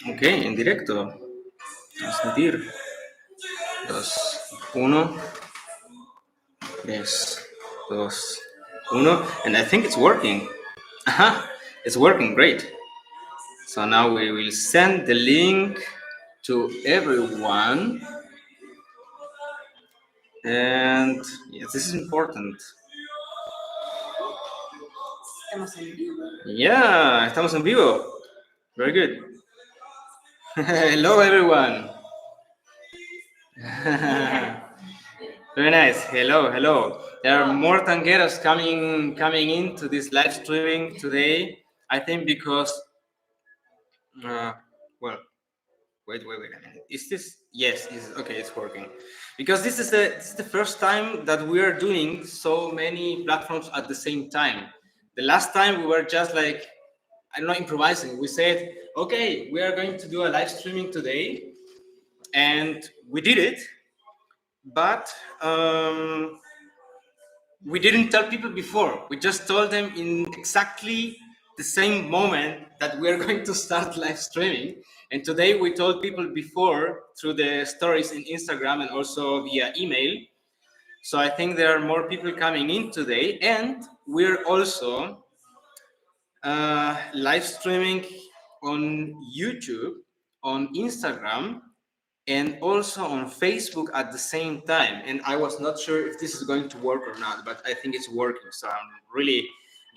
Ok, en directo. Transmitir. 2, 1. 3, 2, 1. And I think it's working. Aha, it's working great. So now we will send the link to everyone. And yes, this is important. Estamos en vivo. Yeah, estamos en vivo. Very good. Hello, everyone. Very nice. Hello, hello. There are more tangueros coming into this live streaming today. I think because, well, wait a minute. Is this? Yes. Okay. It's working. Because this is the first time that we are doing so many platforms at the same time. The last time we were just like, I'm not improvising. We said, okay, we are going to do a live streaming today, and we did it. But we didn't tell people before. We just told them in exactly the same moment that we are going to start live streaming. And today we told people before through the stories in Instagram and also via email. So I think there are more people coming in today. And we're also live streaming on YouTube, on Instagram, and also on Facebook at the same time. And I was not sure if this is going to work or not, but I think it's working. So I'm really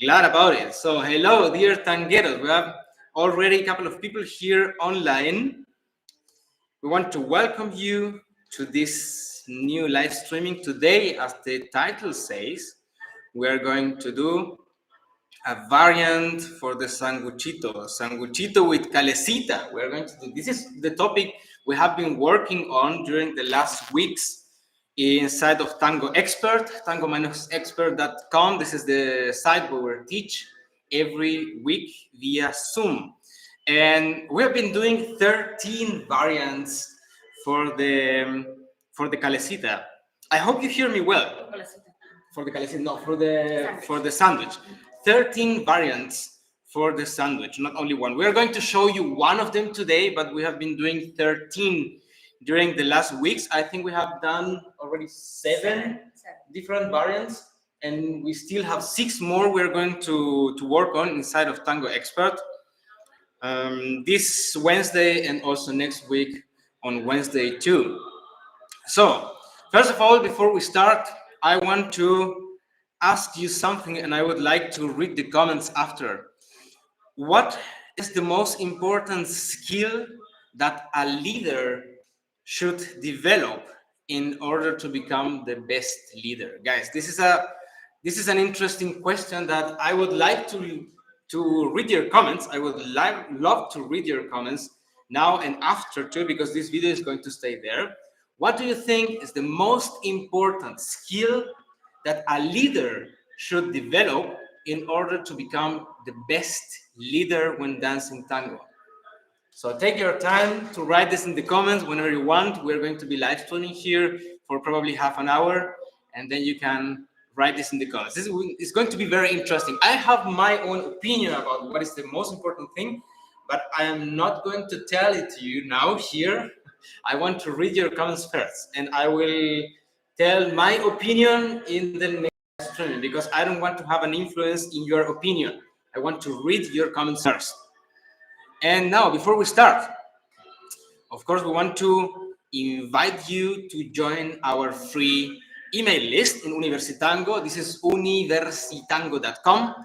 glad about it. So hello, dear Tangueros. We have already a couple of people here online. We want to welcome you to this new live streaming. Today, as the title says, we are going to do a variant for the sanguchito with Calesita. We're going to do, this is the topic we have been working on during the last weeks inside of Tango Expert, tango-expert.com. This is the site where we teach every week via Zoom. And we have been doing 13 variants for the Calesita. I hope you hear me well. For the Calesita, no, for the sandwich. 13 variants for the sandwich, not only one. We are going to show you one of them today, but we have been doing 13 during the last weeks. I think we have done already seven different variants, and we still have 6 more we're going to work on inside of Tango Expert. This Wednesday and also next week on Wednesday too. So, first of all, before we start, I want to ask you something, and I would like to read the comments after. What is the most important skill that a leader should develop in order to become the best leader? Guys, this is an interesting question that I would like to read your comments. I would love to read your comments now and after too, because this video is going to stay there. What do you think is the most important skill that a leader should develop in order to become the best leader when dancing tango? So take your time to write this in the comments whenever you want. We're going to be live streaming here for probably half an hour, and then you can write this in the comments. This is going to be very interesting. I have my own opinion about what is the most important thing, but I am not going to tell it to you now here. I want to read your comments first, and I will tell my opinion in the next stream, because I don't want to have an influence in your opinion. I want to read your comments first. And now, before we start, of course, we want to invite you to join our free email list in UniversiTango. This is UniversiTango.com.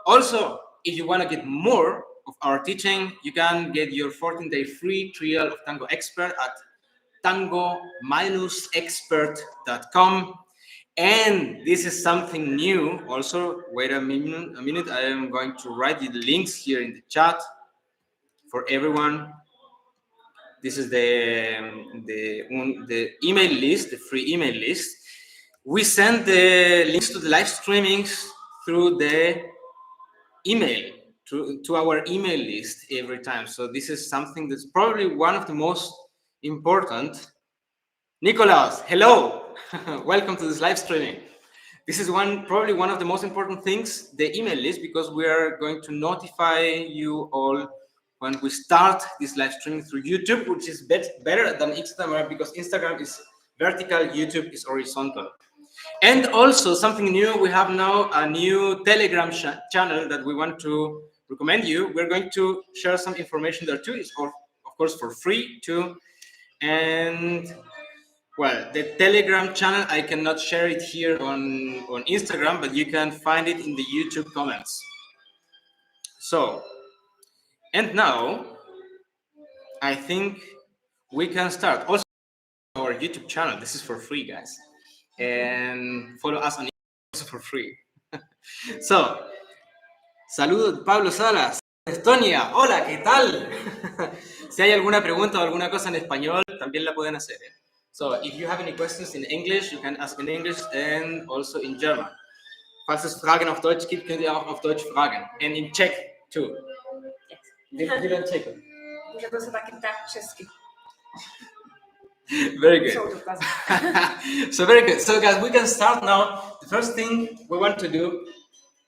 Also, if you want to get more of our teaching, you can get your 14-day free trial of Tango Expert at tango-expert.com. And this is something new. Also, wait a minute. I am going to write you the links here in the chat for everyone. This is the email list, the free email list. We send the links to the live streamings through the email, to our email list every time. So this is something that's probably one of the most important. Nicolas, hello. Welcome to this live streaming. This is probably one of the most important things, the email list, because we are going to notify you all when we start this live streaming through YouTube, which is better than Instagram because Instagram is vertical, YouTube is horizontal. And also something new, we have now a new Telegram channel that we want to recommend you. We're going to share some information there too. It's of course for free too. And well, the Telegram channel, I cannot share it here on Instagram, but you can find it in the YouTube comments. So, and now I think we can start. Also, our YouTube channel, this is for free, guys. And follow us on Instagram also for free. So, saludos, Pablo Salas, Estonia. Hola, ¿qué tal? Si hay alguna pregunta o alguna cosa en español, también la pueden hacer. So, if you have any questions in English, you can ask in English and also in German. Falls es Fragen auf Deutsch gibt, könnt ihr auch auf Deutsch fragen. And in Czech, too. Yes. Did in Czech? Může to se taky ptát česky. Very good. So very good. So guys, we can start now. The first thing we want to do,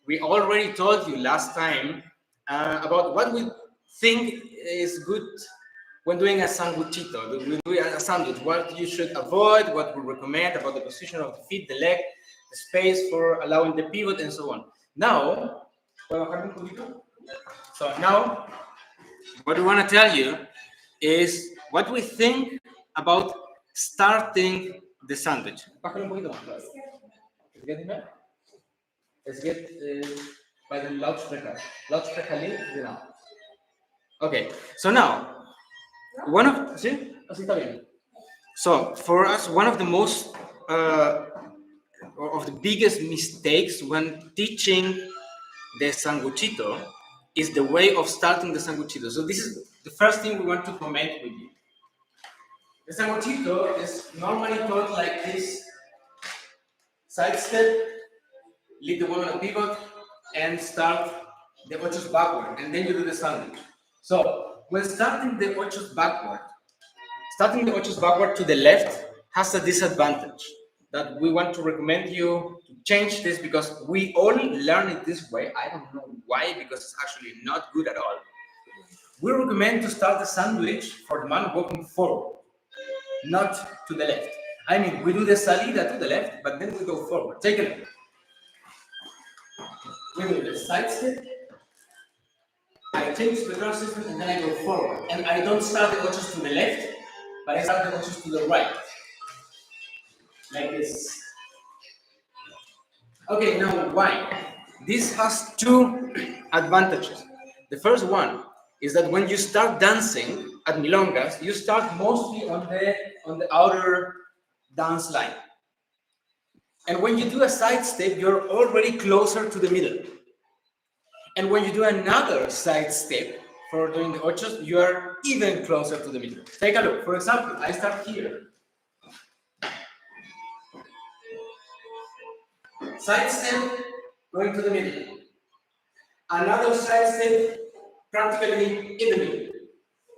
we already told you last time about what we think is good when doing a sanguchito. We do a sandwich, what you should avoid, what we recommend about the position of the feet, the leg, the space for allowing the pivot, and so on. Now, what we want to tell you is what we think about starting the sandwich. Let's get by the Lautsprecher. Lautsprecher link, genau. Okay, so now, so for us, one of the most, of the biggest mistakes when teaching the sanguchito is the way of starting the sanguchito. So this is the first thing we want to comment with you. The sanguchito is normally taught like this: side step, lead the ball on a pivot, and start the ochos backward, and then you do the sandwich. So when starting the ochos backward to the left has a disadvantage that we want to recommend you to change this, because we all learn it this way. I don't know why, because it's actually not good at all. We recommend to start the sandwich for the man walking forward, not to the left. I mean, we do the salida to the left, but then we go forward. Take a look. We do the side step, I change the cross system, and then I go forward. And I don't start the ochos to the left, but I start the ochos to the right. Like this. Okay, now why? This has two advantages. The first one is that when you start dancing at milongas, you start mostly on the outer dance line. And when you do a side step, you're already closer to the middle. And when you do another side step for doing the ochos, you are even closer to the middle. Take a look. For example, I start here. Side step, going to the middle. Another side step, practically in the middle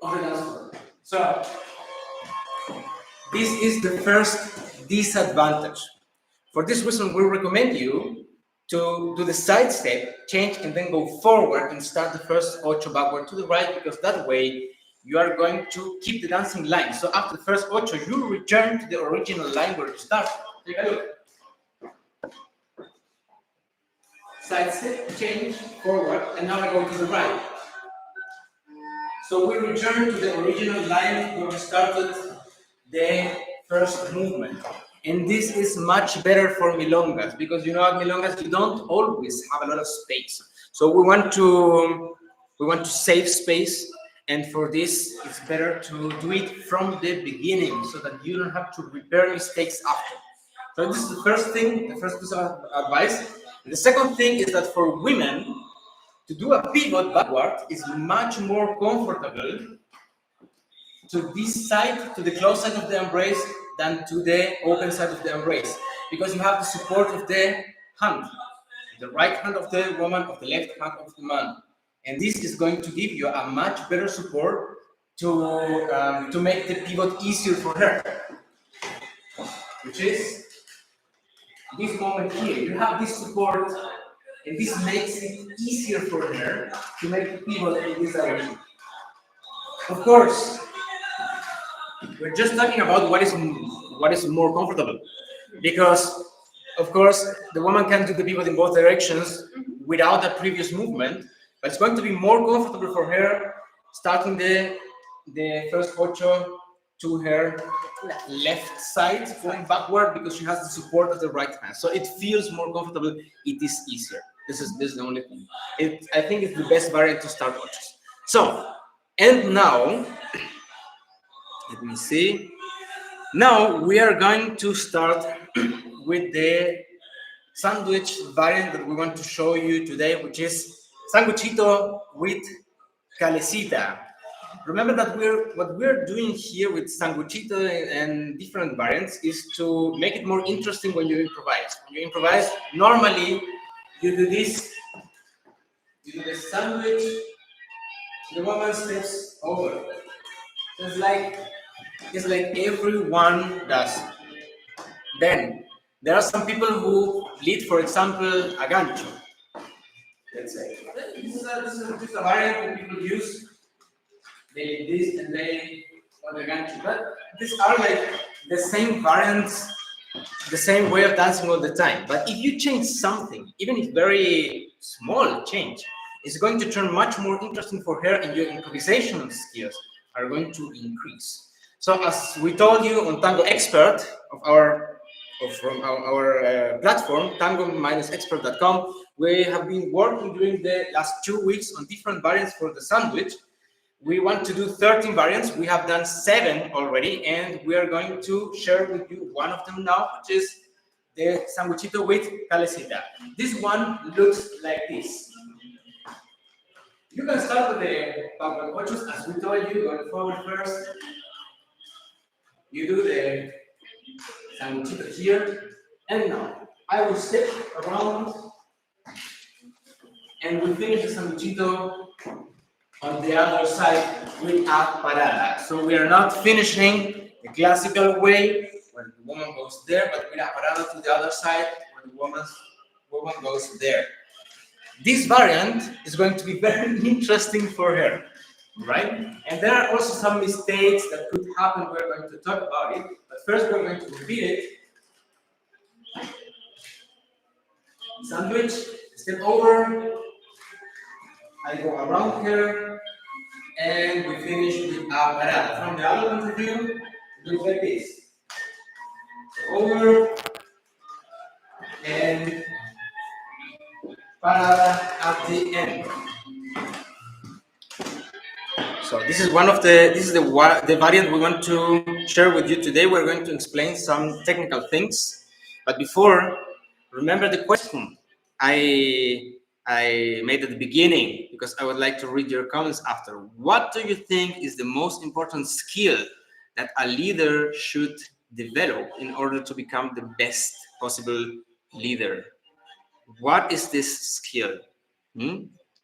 of the dance floor. So, this is the first disadvantage. For this reason, we recommend you to do the side step, change, and then go forward and start the first ocho backward to the right, because that way you are going to keep the dancing line. So after the first ocho, you return to the original line where you started. Take a look. Side step, change, forward, and now I go to the right. So we return to the original line where we started the first movement. And this is much better for milongas, because you know at milongas you don't always have a lot of space. So we want to save space, and for this it's better to do it from the beginning so that you don't have to repair mistakes after. So this is the first thing, the first piece of advice. And the second thing is that for women, to do a pivot backward is much more comfortable to this side, to the closed side of the embrace, than to the open side of the embrace, because you have the support of the hand, the right hand of the woman, of the left hand of the man, and this is going to give you a much better support to make the pivot easier for her, which is this moment here. You have this support, and this makes it easier for her to make the pivot in this direction. Of course, we're just talking about what is more comfortable, because of course the woman can do the pivot in both directions without a previous movement, but it's going to be more comfortable for her starting the first ocho to her left side, going backward because she has the support of the right hand. So it feels more comfortable. It is easier. This is the only thing. I think it's the best variant to start ochos. So, and now let me see. Now we are going to start with the sandwich variant that we want to show you today, which is sanguchito with Calesita. Remember that what we're doing here with sanguchito and different variants is to make it more interesting when you improvise. When you improvise, normally you do this, you do the sandwich, the woman steps over. It's like everyone does. Then there are some people who lead, for example, a gancho. Let's say this is a variant that people use. They lead this and they on the gancho. But these are like the same variants, the same way of dancing all the time. But if you change something, even if very small change, it's going to turn much more interesting for her, and your improvisation skills are going to increase. So as we told you on Tango Expert from our platform, tango-expert.com, we have been working during the last 2 weeks on different variants for the sandwich. We want to do 13 variants. We have done 7 already, and we are going to share with you one of them now, which is the sanguchito with Calesita. This one looks like this. You can start with the backward ochos, as we told you, going forward first. You do the sanguchito here, and now I will step around, and we finish the sanguchito on the other side with a parada. So we are not finishing the classical way where the woman goes there, but with a parada to the other side where the woman goes there. This variant is going to be very interesting for her, right? And there are also some mistakes that could happen. We're going to talk about it, but first we're going to repeat it. Sandwich, step over, I go around her, and we finish with a parada. From the other point of view, it looks like this. Over, and parada at the end. So this is the variant we want to share with you today. We're going to explain some technical things, but before, remember the question I made at the beginning, because I would like to read your comments after. What do you think is the most important skill that a leader should develop in order to become the best possible leader? What is this skill?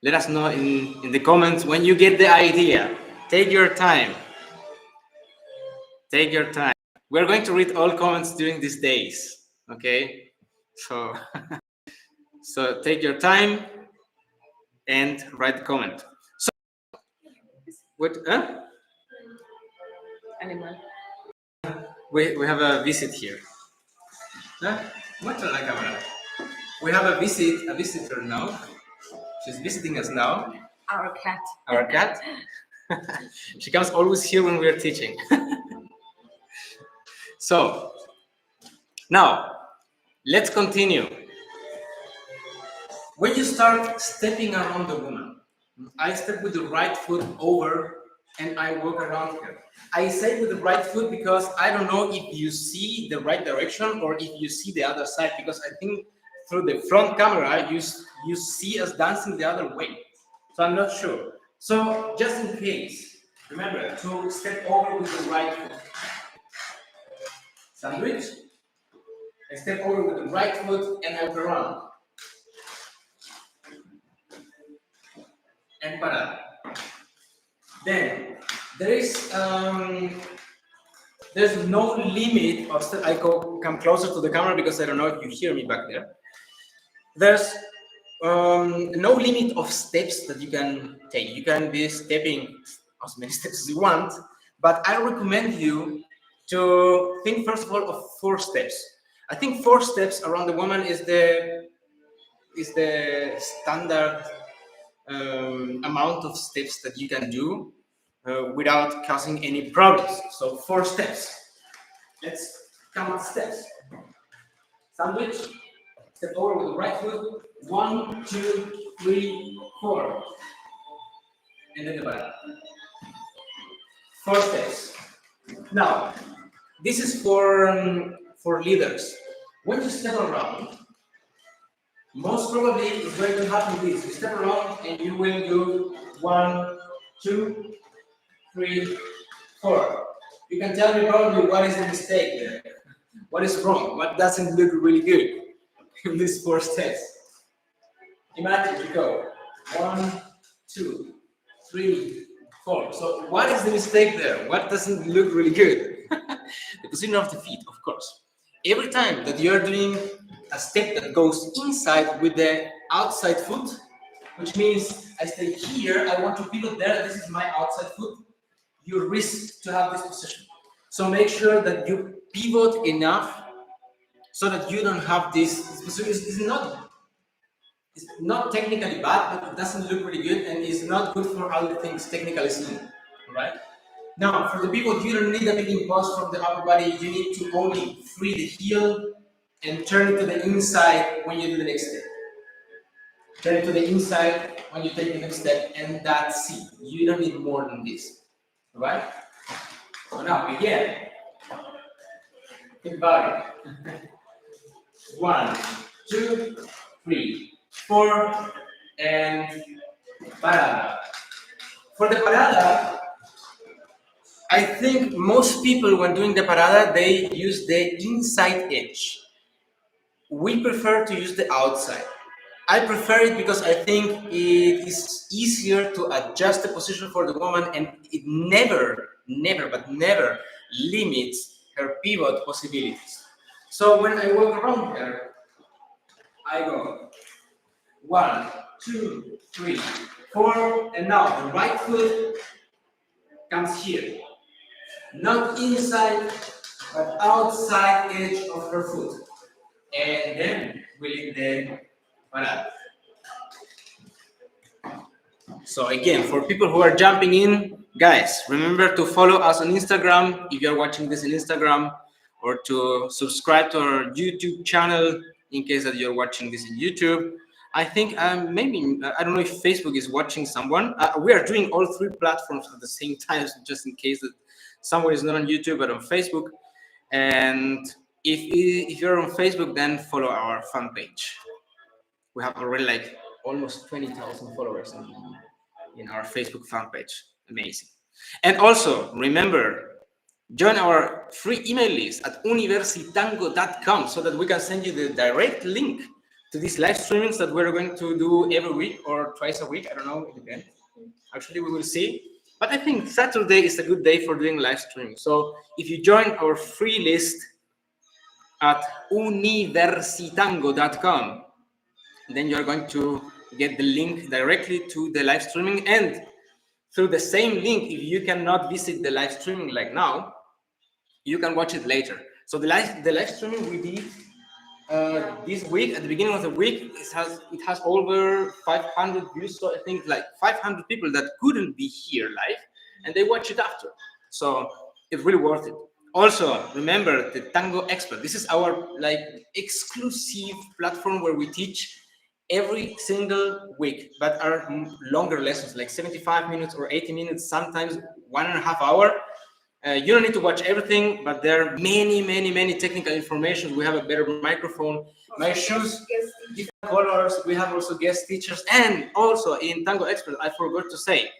Let us know in the comments when you get the idea. Take your time. Take your time. We're going to read all comments during these days. Okay? So, so take your time and write the comment. So, what? Animal. We have a visit here. We have a visitor now. She's visiting us now. Our cat. Our cat. She comes always here when we are teaching. So now let's continue. When you start stepping around the woman, I step with the right foot over and I walk around her. I say with the right foot because I don't know if you see the right direction or if you see the other side, because I think through the front camera you see us dancing the other way. So I'm not sure. So just in case, remember to step over with the right foot. Sandwich. I step over with the right foot and I walk around. And parada. Then there's no limit of step. I come closer to the camera because I don't know if you hear me back there. There's no limit of steps that you can take. You can be stepping as many steps as you want, but I recommend you to think first of all of 4 steps. I think 4 steps around the woman is the standard amount of steps that you can do without causing any problems. So 4 steps. Let's count steps. Sandwich. Step over with the right foot. 1, 2, 3, 4. And then the back. 4 steps. Now, this is for leaders. When you step around, most probably it's going to happen this. You step around and you will do 1, 2, 3, 4. You can tell me probably what is the mistake there. What is wrong? What doesn't look really good in these 4 steps? Imagine you go 1, 2, 3, 4. So what is the mistake there? What doesn't look really good? The position of the feet, of course. Every time that you are doing a step that goes inside with the outside foot, which means I stay here, I want to pivot there, this is my outside foot, you risk to have this position. So make sure that you pivot enough so that you don't have this position. It's not technically bad, but it doesn't look really good and it's not good for other things technically seen, right? Now, for the people, you don't need a big impulse from the upper body. You need to only free the heel and turn it to the inside when you do the next step. Turn it to the inside when you take the next step, and that's it. You don't need more than this, right? So now, again, think about it. 1, 2, 3, 4, and parada. For the parada, I think most people, when doing the parada, they use the inside edge. We prefer to use the outside. I prefer it because I think it is easier to adjust the position for the woman, and it never limits her pivot possibilities. So when I walk around her, I go 1, 2, 3, 4, and now the right foot comes here. Not inside, but outside edge of her foot. And then we the parada. So again, for people who are jumping in, guys, remember to follow us on Instagram if you're watching this on Instagram, or to subscribe to our YouTube channel in case that you're watching this in YouTube. I think maybe, I don't know if Facebook is watching someone. We are doing all 3 platforms at the same time, so just in case that someone is not on YouTube but on Facebook. And if you're on Facebook, then follow our fan page. We have already like almost 20,000 followers in our Facebook fan page. Amazing. And also remember, join our free email list at UniversiTango.com so that we can send you the direct link to these live streamings that we're going to do every week or twice a week. I don't know, it depends. Actually, we will see. But I think Saturday is a good day for doing live streaming. So if you join our free list at UniversiTango.com, then you're going to get the link directly to the live streaming. And through the same link, if you cannot visit the live streaming like now, you can watch it later. So the live streaming we did this week, at the beginning of the week, it has over 500 views. So I think like 500 people that couldn't be here live, and they watch it after. So it's really worth it. Also, remember the Tango Expert. This is our like exclusive platform where we teach every single week, but are longer lessons, like 75 minutes or 80 minutes, sometimes 1.5 hours. You don't need to watch everything, but there are many technical information. We have a better microphone, my shoes, different colors. We have also guest teachers, and also in Tango Expert, I forgot to say,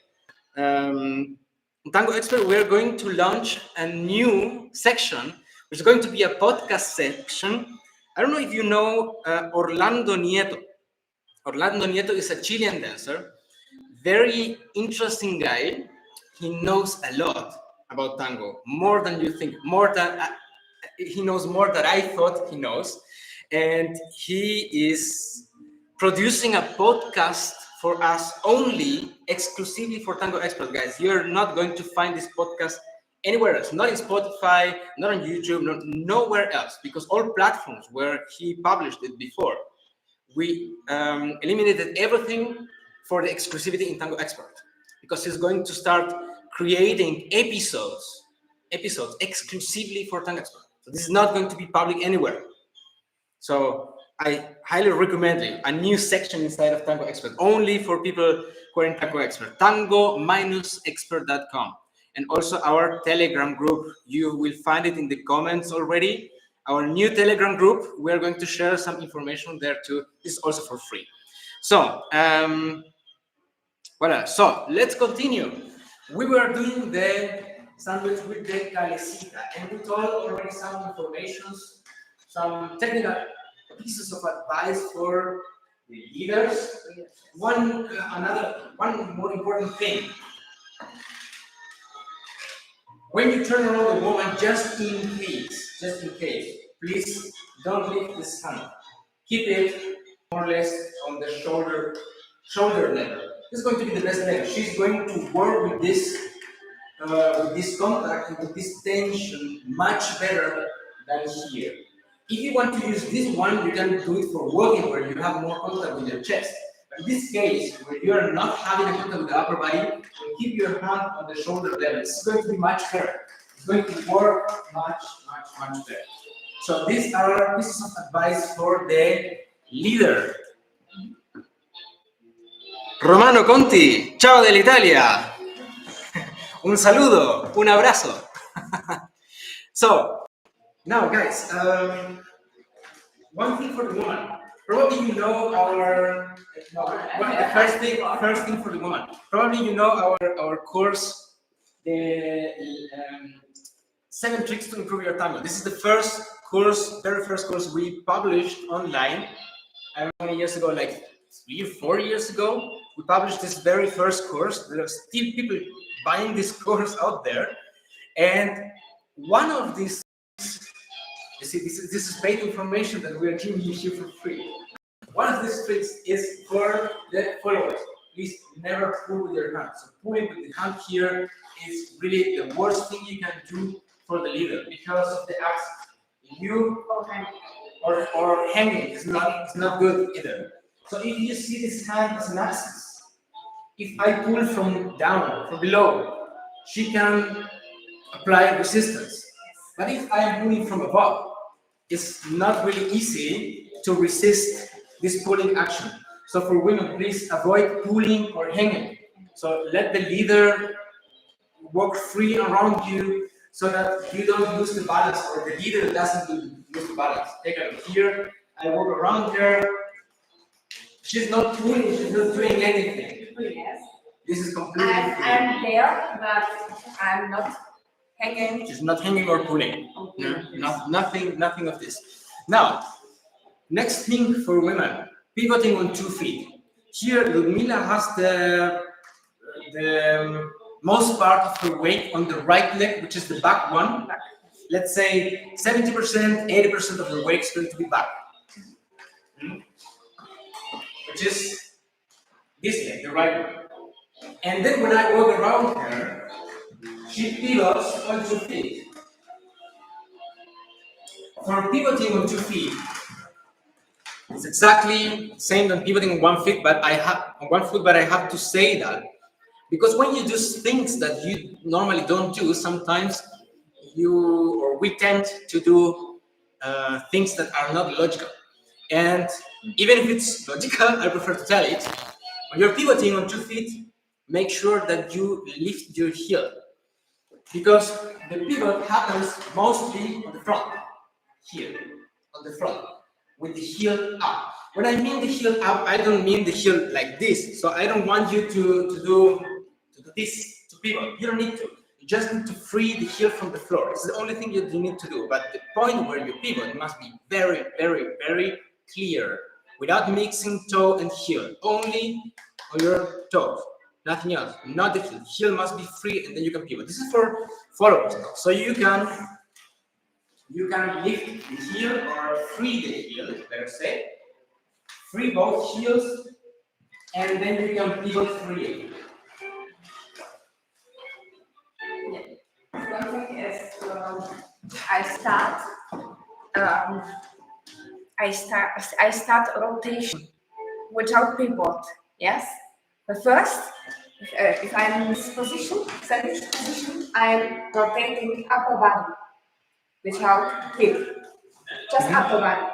Tango Expert, we're going to launch a new section, which is going to be a podcast section. I don't know if you know Orlando Nieto. Orlando Nieto is a Chilean dancer, very interesting guy. He knows a lot about tango, more than you think, he knows more than I thought he knows. And he is producing a podcast for us only exclusively for Tango Expert, guys. You're not going to find this podcast anywhere else, not in Spotify, not on YouTube, nowhere else, because all platforms where he published it before, we eliminated everything for the exclusivity in Tango Expert, because he's going to start creating episodes exclusively for Tango Expert. So this is not going to be public anywhere. So I highly recommend it. A new section inside of Tango Expert, only for people who are in Tango Expert, tango-expert.com. And also our Telegram group. You will find it in the comments already. Our new Telegram group, we are going to share some information there too. This is also for free. So, voilà. So let's continue. We were doing the sandwich with the Calesita, and we told already some informations, some technical pieces of advice for the leaders. One more important thing. When you turn around the woman, just in case, please don't lift this hand. Keep it more or less on the shoulder level. This is going to be the best level. She's going to work with this contact and with this tension much better than here. If you want to use this one, you can do it for walking where you have more contact with your chest. But in this case, where you are not having a contact with the upper body, keep your hand on the shoulder level. It's going to be much better. It's going to work much better. So these are pieces of advice for the leader. Romano Conti, ciao dell'Italia. Un saludo, un abrazo. So, now guys, one thing for the woman. Probably you know our first thing for the woman. Probably you know our course, the 7 tricks to improve your tango. This is the very first course we published online. I don't know how many years ago, like 3 or 4 years ago, we published this very first course. There are still people buying this course out there, and one of these, you see, this is paid information that we are giving you here for free. One of these tricks is for the followers. Please never pull with your hand. So pulling with the hand here is really the worst thing you can do for the leader because of the accent. You or hanging is not good either. So if you see this hand as an axis, if I pull from down, from below, she can apply resistance. But if I am pulling from above, it's not really easy to resist this pulling action. So for women, please avoid pulling or hanging. So let the leader walk free around you so that you don't lose the balance or the leader doesn't lose the balance. Take a look here. I walk around her. She's not pulling, she's not doing anything. Yes. This is completely free. I'm there, but I'm not hanging. She's not hanging or pulling. No, nothing of this. Now, next thing for women, pivoting on 2 feet. Here, Ludmila has the most part of her weight on the right leg, which is the back one. Let's say 70%, 80% of her weight is going to be back. Which is this leg, the right one. And then when I walk around her, she pivots on 2 feet. For pivoting on 2 feet, it's exactly same than pivoting on 1 foot, but I have to say that because when you do things that you normally don't do, sometimes we tend to do things that are not logical. And even if it's logical, I prefer to tell it. When you're pivoting on 2 feet, make sure that you lift your heel, because the pivot happens mostly on the front, here, on the front, with the heel up. When I mean the heel up, I don't mean the heel like this. So I don't want you to do this, to pivot. You don't need to. You just need to free the heel from the floor. It's the only thing you need to do. But the point where you pivot must be very, very, very clear, without mixing toe and heel. Only on your toes. Nothing else, not the heel. Heel must be free, and then you can pivot. This is for followers now. So you can lift the heel or free the heel, better say. Free both heels, and then you can pivot freely. one thing is I start um, I start rotation without pivot. Yes. But first, if I'm in this position, sandwich position, I'm rotating upper body without pivot, just upper body.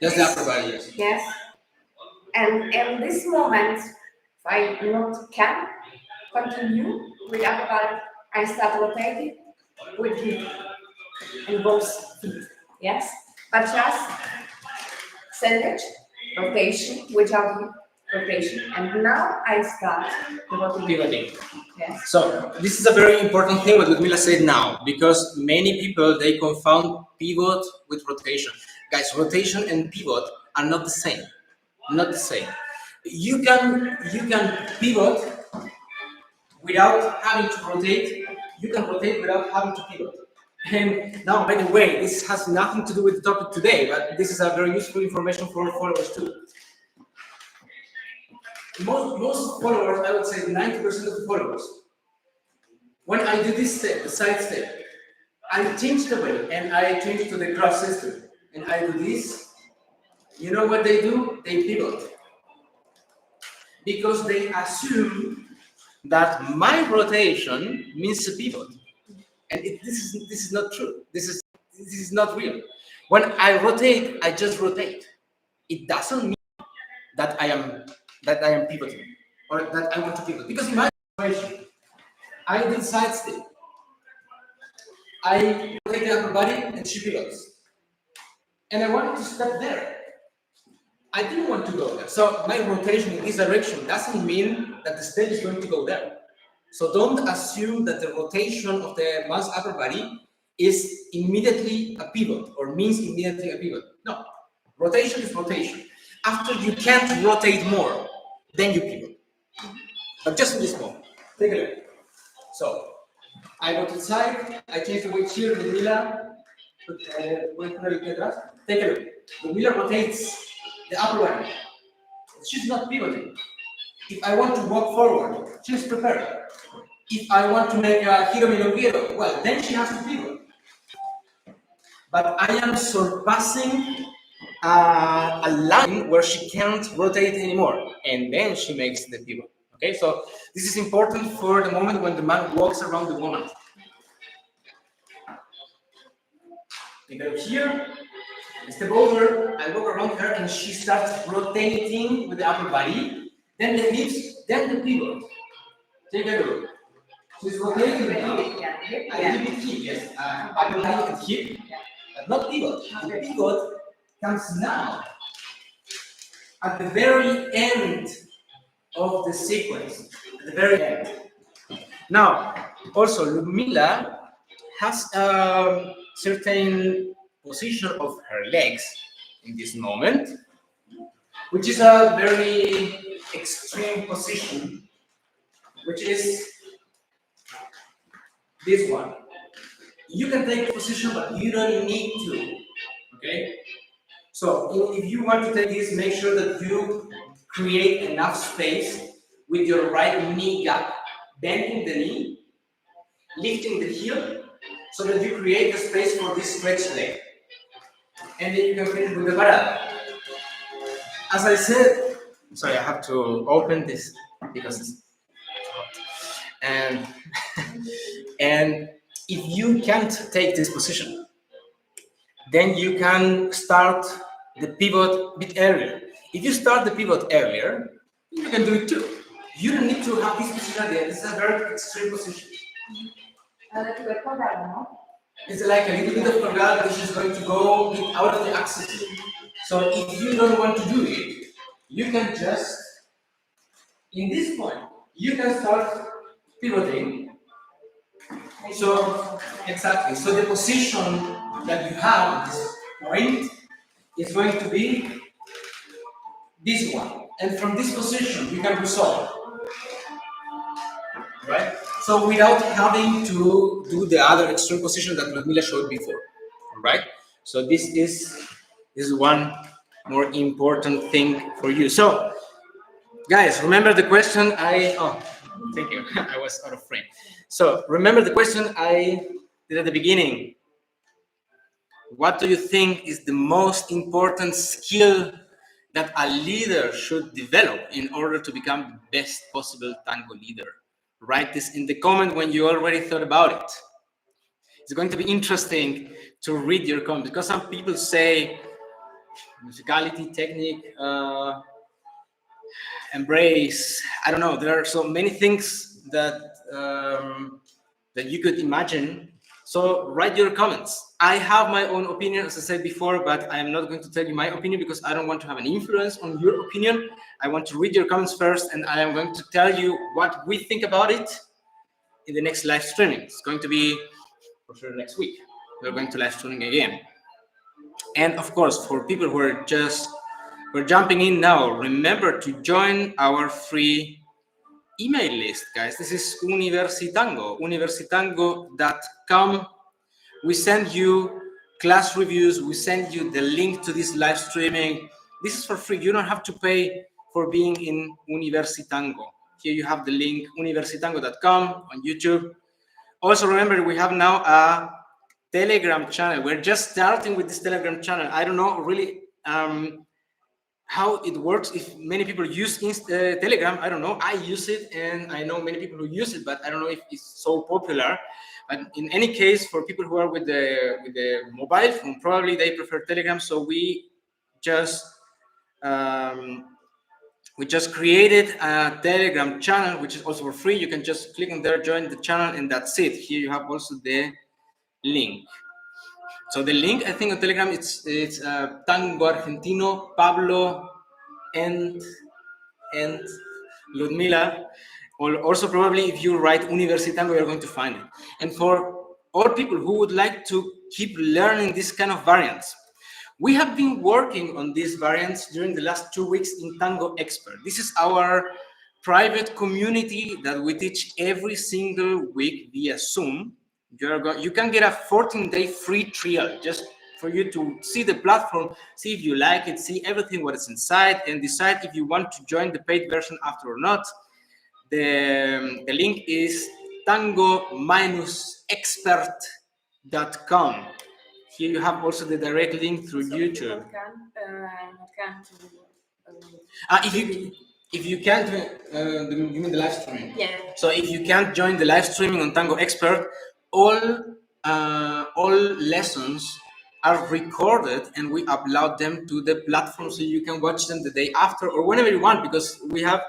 Just the upper body, yes. Yes. And in this moment, if I not can continue with upper body, I start rotating with hip and both feet. Yes. But just sandwich, rotation, without hip, rotation. And now I start Pivoting. Yes. So this is a very important thing what Ludmila said now, because many people, they confound pivot with rotation. Guys, rotation and pivot are not the same. Not the same. You can pivot without having to rotate. You can rotate without having to pivot. And now, by the way, this has nothing to do with the topic today, but this is a very useful information for followers too. Most followers, I would say 90% of the followers, when I do this step, the side step, I change the way and I change to the cross system and I do this. You know what they do? They pivot. Because they assume that my rotation means a pivot. And this is not true. This is not real. When I rotate, I just rotate. It doesn't mean that I am pivoting or that I want to pivot. Because in my situation, I did side step. I rotate the upper body and she pivots. And I wanted to step there. I didn't want to go there. So my rotation in this direction doesn't mean that the step is going to go there. So don't assume that the rotation of the man's upper body is immediately a pivot or means immediately a pivot. No, rotation is rotation. After you can't rotate more, then you pivot. But just in this moment, take a look. So I go to the side, I change the weight here, Ludmila, take a look. Ludmila rotates the upper body. She's not pivoting. If I want to walk forward, she's prepared. If I want to make a giro milonguero, well, then she has to pivot. But I am surpassing a line where she can't rotate anymore, and then she makes the pivot. Okay, so this is important for the moment when the man walks around the woman. You go here, step over, I walk around her, and she starts rotating with the upper body, then the hips, then the pivot. Take a look. She's rotating the hip. I give it hip, yes. Upper body and hip, but not pivot. The pivot comes now at the very end of the sequence, at the very end. Now, also, Ludmila has a certain position of her legs in this moment, which is a very extreme position, which is this one. You can take a position, but you don't need to, okay? So if you want to take this, make sure that you create enough space with your right knee gap, bending the knee, lifting the heel, so that you create the space for this stretched leg. And then you can finish with the parada. As I said, sorry, I have to open this because it's hot. And if you can't take this position, then you can start the pivot a bit earlier. If you start the pivot earlier, you can do it too. You don't need to have this position at the end. This is a very extreme position. It's like a little bit of colgada which is going to go out of the axis. So if you don't want to do it, you can just, in this point, you can start pivoting. So, exactly. So the position that you have at this point is going to be this one. And from this position, you can resolve. Right? So without having to do the other extreme position that Ludmila showed before. Right? So this is one more important thing for you. So, guys, remember the question oh, thank you. I was out of frame. So remember the question I did at the beginning. What do you think is the most important skill that a leader should develop in order to become the best possible tango leader? Write this in the comment when you already thought about it. It's going to be interesting to read your comments because some people say musicality, technique, embrace. I don't know. There are so many things that you could imagine. So write your comments. I have my own opinion, as I said before, but I am not going to tell you my opinion because I don't want to have an influence on your opinion. I want to read your comments first, and I am going to tell you what we think about it in the next live streaming. It's going to be for sure next week. We're going to live streaming again. And of course, for people who are just we're jumping in now, remember to join our free email list, guys. This is UniversiTango, universitango.com. We send you class reviews. We send you the link to this live streaming. This is for free. You don't have to pay for being in UniversiTango. Here you have the link, universitango.com on YouTube. Also, remember, we have now a Telegram channel. We're just starting with this Telegram channel. I don't know really how it works. If many people use Telegram, I don't know. I use it, and I know many people who use it, but I don't know if it's so popular. But in any case, for people who are with the mobile phone, probably they prefer Telegram. So um, we just created a Telegram channel, which is also for free. You can just click on there, join the channel, and that's it. Here you have also the link. So the link, I think on Telegram, it's Tango Argentino, Pablo, and Ludmila. Or also probably if you write UniversiTango, you're going to find it. And for all people who would like to keep learning this kind of variants, we have been working on these variants during the last 2 weeks in Tango Expert. This is our private community that we teach every single week via Zoom. You can get a 14-day free trial just for you to see the platform, see if you like it, see everything what is inside, and decide if you want to join the paid version after or not. The link is tango-expert.com. Here you have also the direct link through YouTube. If you can't, you mean the live streaming? Yeah. So if you can't join the live streaming on Tango Expert, all lessons are recorded and we upload them to the platform so you can watch them the day after or whenever you want, because we have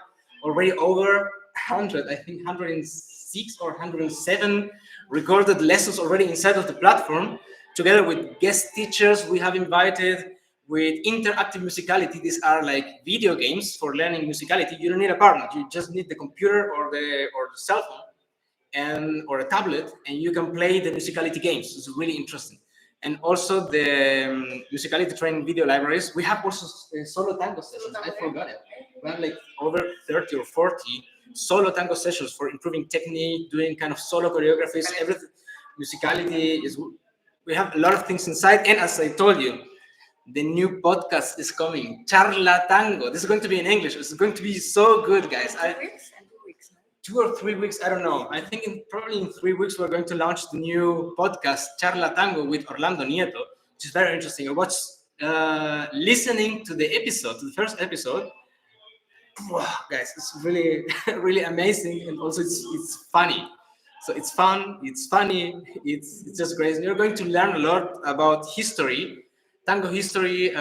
already over 100, I think 106 or 107 recorded lessons already inside of the platform, together with guest teachers we have invited, with interactive musicality. These are like video games for learning musicality. You don't need a partner, you just need the computer or the cell phone or a tablet, and you can play the musicality games. It's really interesting. And also the musicality training video libraries. We have also solo tango sessions. I forgot it. We have like over 30 or 40 solo tango sessions for improving technique, doing kind of solo choreographies, everything. Musicality is. We have a lot of things inside, and as I told you, the new podcast is coming, Charla Tango. This is going to be in English. It's going to be so good, guys. 2 or 3 weeks, I don't know. I think probably in 3 weeks we're going to launch the new podcast, Charla Tango, with Orlando Nieto, which is very interesting. I was listening to the episode, to the first episode. Wow, guys, it's really, really amazing, and also it's funny. So it's fun, it's funny, it's just great. And you're going to learn a lot about history, tango history.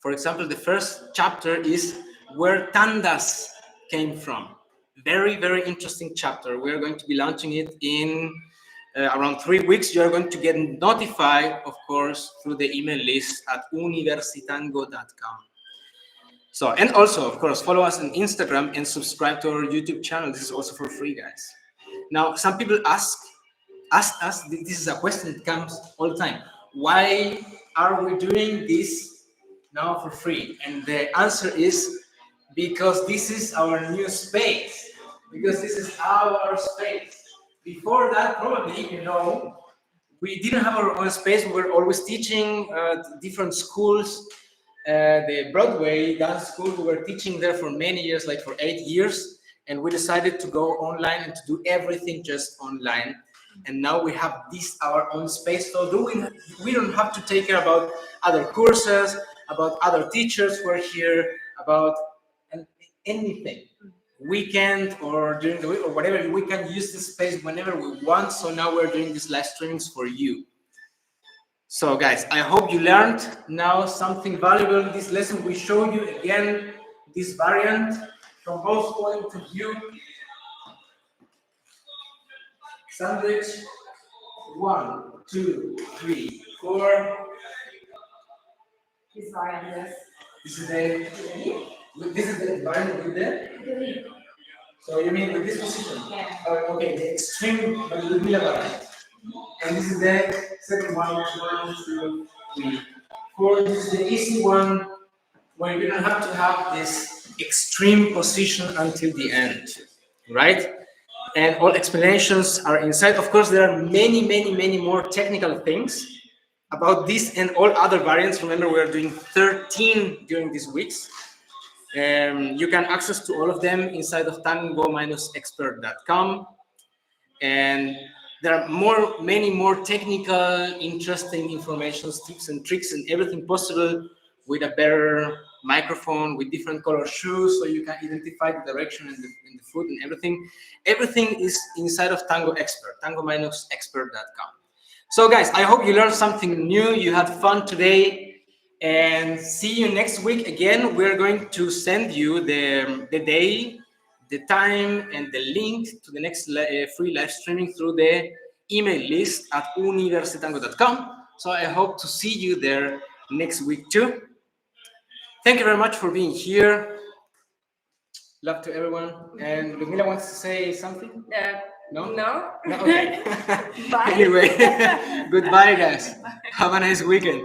For example, the first chapter is where tandas came from. Very, very interesting chapter. We're going to be launching it in around 3 weeks. You're going to get notified, of course, through the email list at universitango.com. So, and also, of course, follow us on Instagram and subscribe to our YouTube channel. This is also for free, guys. Now, some people ask us, this is a question that comes all the time. Why are we doing this now for free? And the answer is because this is our new space. Because this is our space. Before that, probably, we didn't have our own space. We were always teaching different schools. The Broadway dance school, we were teaching there for many years, like for 8 years. and we decided to go online and to do everything just online. And now we have this our own space, so we don't have to take care about other courses, about other teachers who are here, about anything. Weekend or during the week or whatever, we can use this space whenever we want. So now we're doing these live streamings for you. So guys, I hope you learned now something valuable in this lesson. We show you again this variant from both point of view. Sandwich, 1, 2, 3, 4. This variant, yes. This is the variant with the. So you mean with this position? Yeah. Okay, the extreme Ludmilla variant. And this is the second one, 1, 2, 3, 4. This is the easy one where you don't have to have this extreme position until the end, right? And all explanations are inside. Of course, there are many more technical things about this and all other variants. Remember, we are doing 13 during these weeks. You can access to all of them inside of tango-expert.com. And there are many more technical, interesting information, tips and tricks and everything possible with a better microphone, with different color shoes, so you can identify the direction and the food and everything. Everything is inside of Tango Expert, tango-expert.com. So guys, I hope you learned something new, you had fun today, and see you next week again. We're going to send you the day, the time, and the link to the next free live streaming through the email list at UniversiTango.com. So I hope to see you there next week too. Thank you very much for being here. Love to everyone. And Ludmila wants to say something? No? No? No? Okay. Bye. Anyway, goodbye, guys. Have a nice weekend.